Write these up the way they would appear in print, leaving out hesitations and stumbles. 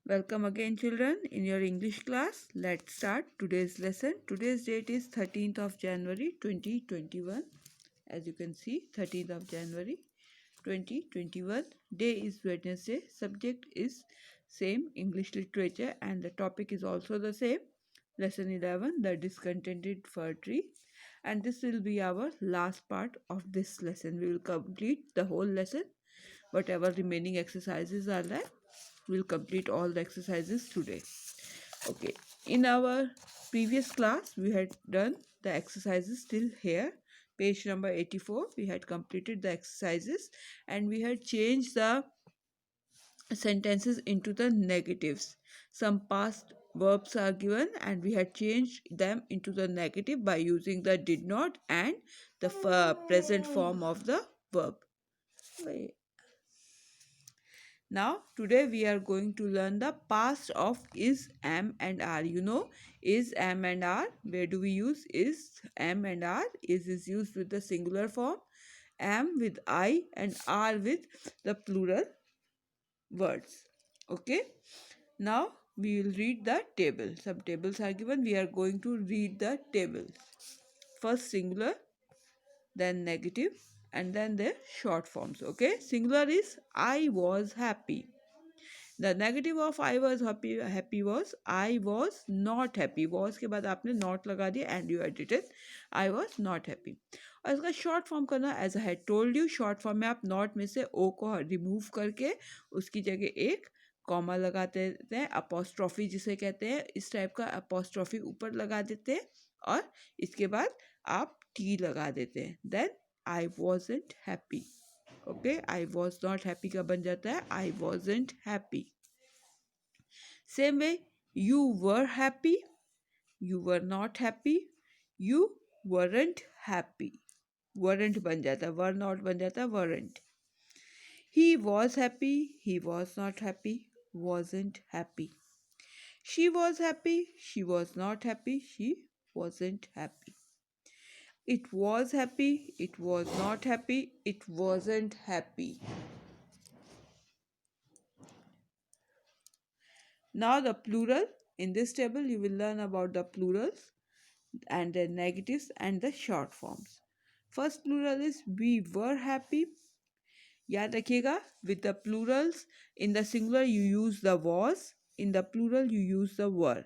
Welcome again, children, in your English class. Let's start today's lesson. Today's date is 13th of January 2021. As you can see, 13th of January 2021. Day is Wednesday. Subject is same, English literature, and the topic is also the same. Lesson 11, the discontented fir tree. And this will be our last part of this lesson. We will complete the whole lesson. Whatever remaining exercises are there, we'll complete all the exercises today. Okay, in our previous class we had done the exercises till here, page number 84. We had completed the exercises and we had changed the sentences into the negatives. Some past verbs are given and we had changed them into the negative by using the did not and the present form of the verb. Now, today we are going to learn the past of is, am and are. You know, is, am and are. Where do we use is, am and are? Is used with the singular form, am with I and are with the plural words. Okay. Now, we will read the table. Some tables are given. We are going to read the tables. First singular, then negative, and then the short forms. Okay. Singular is I was happy. The negative of I was happy was I was not happy. Was के बाद आपने not लगा दिया and you edited I was not happy. और इसका short form करना as I had told you, short form में आप not में से o को remove करके उसकी जगह एक कॉमा लगाते हैं, apostrophe जिसे कहते हैं, इस टाइप का apostrophe ऊपर लगा देते हैं और इसके बाद आप t लगा देते हैं. Then I wasn't happy. Okay, I was not happy का बन जाता है I wasn't happy. Same way, you were happy, you were not happy, you weren't happy. Weren't बन जाता, were not बन जाता, weren't. He was happy, he was not happy, wasn't happy. She was happy, she was not happy, she wasn't happy. It was happy, it was not happy, it wasn't happy. Now the plural. In this table you will learn about the plurals and the negatives and the short forms. First plural is we were happy. याद रखिएगा, with the plurals, in the singular you use the was, in the plural you use the were.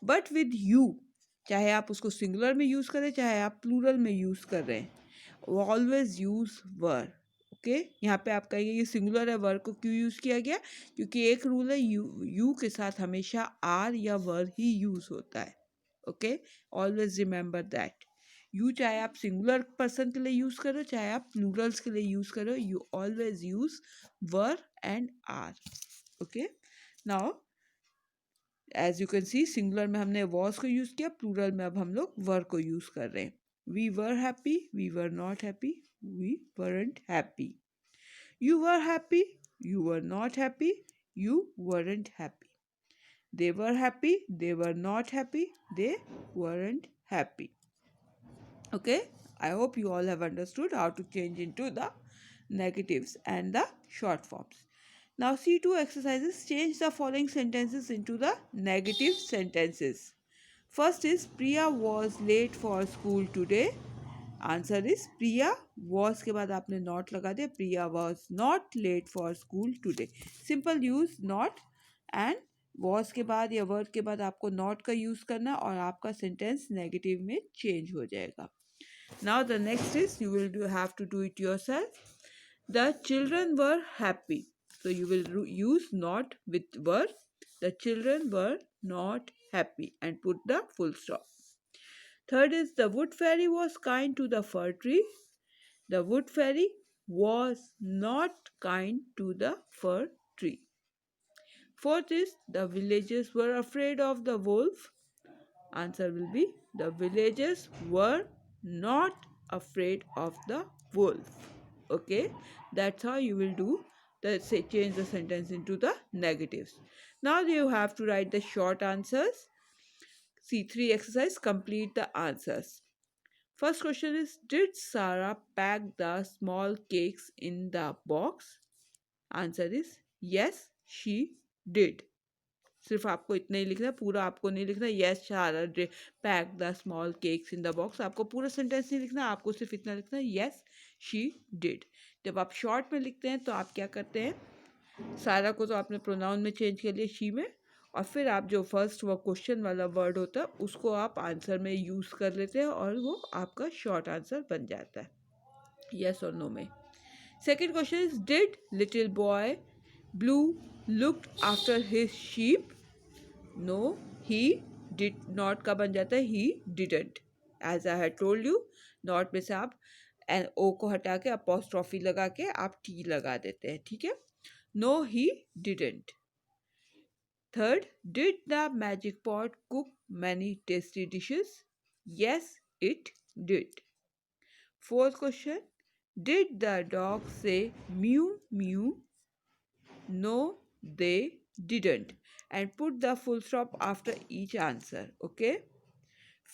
But with you, चाहे आप उसको singular में use करें चाहे आप plural में use कर रहे हैं, always use were. ओके यहाँ पे आप कहेंगे ये सिंगुलर है, वर को क्यों यूज़ किया गया? क्योंकि एक रूल है, यू के साथ हमेशा आर या वर ही यूज़ होता है. Okay, always remember that. You चाहे आप सिंगुलर पर्सन के लिए यूज़ करो चाहे आप प्लूरल्स के लिए यूज़ करो, you always use were and are. Okay, now as you can see, singular में हमने वॉज को यूज़ किया, प्लूरल में अब हम लोग वर को यूज़ कर रहे हैं. We were happy, we were not happy, we weren't happy. You were happy, you were not happy, you weren't happy. They were happy, they were not happy, they weren't happy. Okay, I hope you all have understood how to change into the negatives and the short forms. Now C2 exercises, change the following sentences into the negative sentences. First is Priya was late for school today. Answer is Priya was के बाद आपने not लगा दिया, Priya was not late for school today. Simple use not and was के बाद या word के बाद आपको नॉट का यूज करना और आपका सेंटेंस नेगेटिव में चेंज हो जाएगा. Now the next is you will have to do it yourself. The children were happy, so you will use not with were. The children were not happy and put the full stop. Third is the wood fairy was kind to the fir tree. The wood fairy was not kind to the fir tree. Fourth is the villagers were afraid of the wolf. Answer will be the villagers were not afraid of the wolf. Okay, that's how you will do the change the sentence into the negatives. Now you have to write the short answers. C3 exercise, complete the answers. First question is, did Sarah pack the small cakes in the box? Answer is yes, she did. सिर्फ आपको इतना ही लिखना है, पूरा आपको नहीं लिखना। Yes शारा pack the small cakes in the box, आपको पूरा सेंटेंस नहीं लिखना, आपको सिर्फ इतना लिखना है यस शी डिड। जब आप शॉर्ट में लिखते हैं तो आप क्या करते हैं, सारा को तो आपने प्रोनाउन में चेंज कर लिया शी में, और फिर आप जो फर्स्ट वो क्वेश्चन वाला वर्ड होता है उसको आप आंसर में यूज़ कर लेते हैं और वो आपका शॉर्ट आंसर बन जाता है यस और नो में। Second question is did little boy blue looked after his sheep. No he did not का बन जाता है he didn't. As I had told you, not में से आप एन ओ को हटा के अपोस्ट्रॉफी लगा के आप टी लगा देते हैं, ठीक है। No he didn't. Third, did the magic pot cook many tasty dishes? Yes, it did. Fourth question, did the dog say mew mew? No, they didn't. And put the full stop after each answer, okay?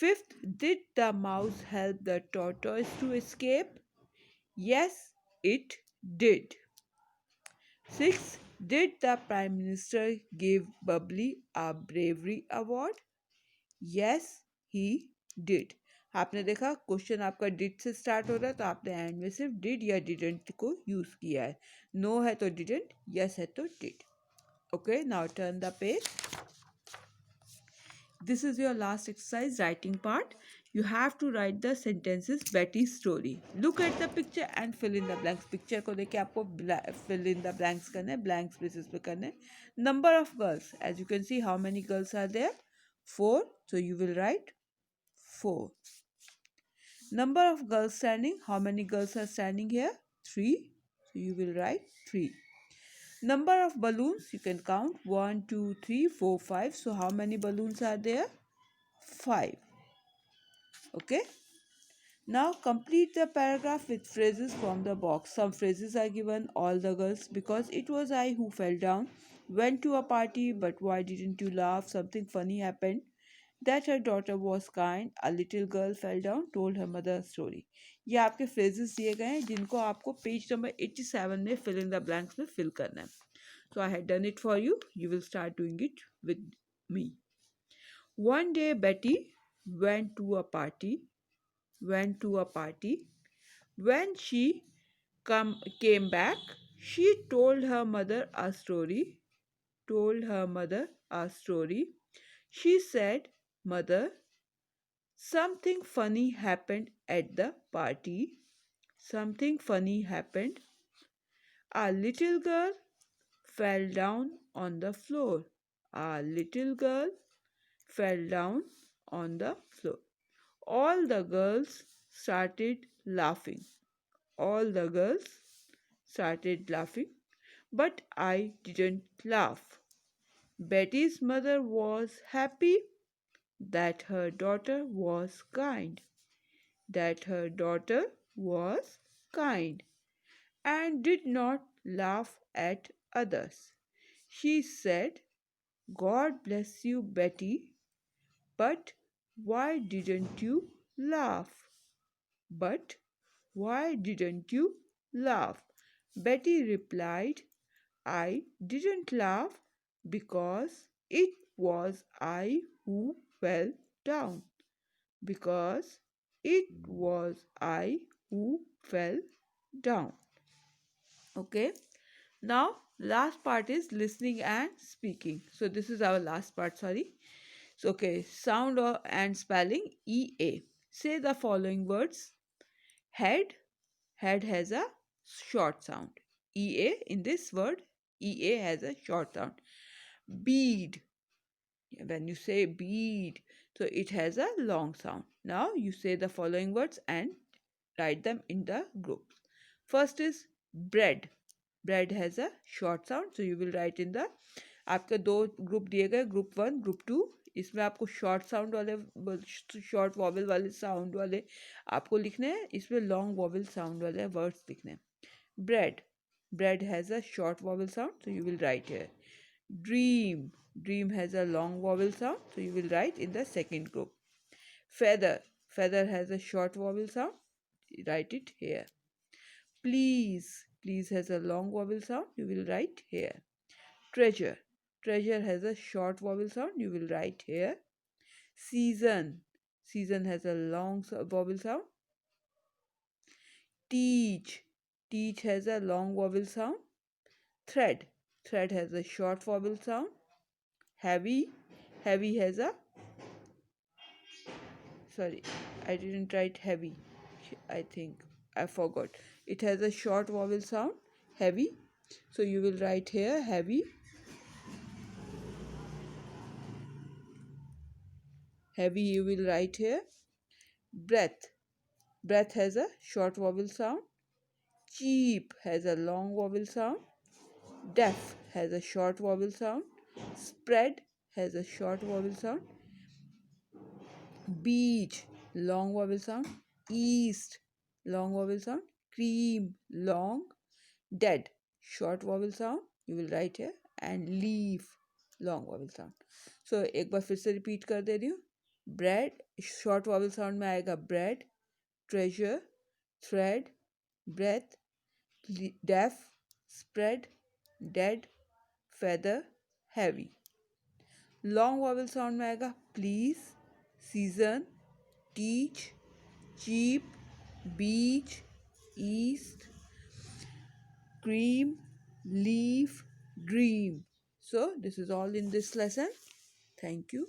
Fifth, did the mouse help the tortoise to escape? Yes, it did. Sixth, did the Prime Minister give Bubbly a bravery award? Yes, he did. आपने देखा question आपका did से start हो रहा है तो आपने and में सिर्फ डिड या डिडंट को यूज किया है। नो है तो डिडंट, यस है तो did. Okay, now turn the page. This is your last exercise, writing part. You have to write the sentences Betty's story. Look at the picture and fill in the blanks. Picture को देख के आपको fill in the blanks करना है, blank spaces पे करना है. Number of girls. As you can see, how many girls are there? 4. So you will write 4. Number of girls standing. How many girls are standing here? 3. So you will write 3. Number of balloons. You can count 1, 2, 3, 4, 5. So how many balloons are there? 5. Okay. Now complete the paragraph with phrases from the box. Some phrases are given. All the girls, because it was I who fell down, went to a party, but why didn't you laugh? Something funny happened. That her daughter was kind. A little girl fell down, told her mother a story. ये आपके phrases दिए गए हैं जिनको आपको page number 87 में fill in the blanks में fill करना है. So I had done it for you. You will start doing it with me. One day Betty went to a party. When she came back, she told her mother a story. She said, Mother, something funny happened at the party. Something funny happened. A little girl fell down on the floor. A little girl fell down on the floor. All the girls started laughing. All the girls started laughing, but I didn't laugh. Betty's mother was happy that her daughter was kind, and did not laugh at others. She said, God bless you, Betty, but why didn't you laugh? But why didn't you laugh? Betty replied, I didn't laugh because it was I who fell down. Because it was I who fell down. Okay. Now, last part is listening and speaking. So, this is our last part, sorry. So, okay, sound and spelling EA. Say the following words. Head. Head has a short sound. EA in this word, EA has a short sound. Bead. When you say bead, so it has a long sound. Now you say the following words and write them in the groups. First is bread. Bread has a short sound, so you will write in the आपके दो group दिए गए, group 1 group 2. इसमें आपको short sound वाले, short vowel वाले sound वाले आपको लिखने हैं. इसमें लॉन्ग वॉवल साउंड वाले वर्ड्स लिखने हैं. Bread. Bread has a short vowel sound, so you will write here. Dream. Dream has a long vowel sound, so you will write in the second group. Feather. Feather has a short vowel sound, write it here. Please. Please has a long vowel sound, you will write here. Treasure. Treasure has a short vowel sound. You will write here. Season. Season has a long vowel sound. Teach. Teach has a long vowel sound. Thread. Thread has a short vowel sound. Heavy. Heavy has a, sorry, I didn't write heavy. I think I forgot. It has a short vowel sound. Heavy. So you will write here heavy. Heavy you will write here. Breath. Breath has a short vowel sound. Cheap has a long vowel sound. Deaf has a short vowel sound. Spread has a short vowel sound. Beach, long vowel sound. East, long vowel sound. Cream, long. Dead, short vowel sound. You will write here. And leaf, long vowel sound. So एक बार फिर से repeat कर दे रही हूँ. Bread, short vowel sound में आएगा bread. Treasure, thread, breath, deaf, spread, dead, feather, heavy. Long vowel sound में आएगा please, season, teach, cheap, beach, east, cream, leaf, dream. So this is all in this lesson. Thank you.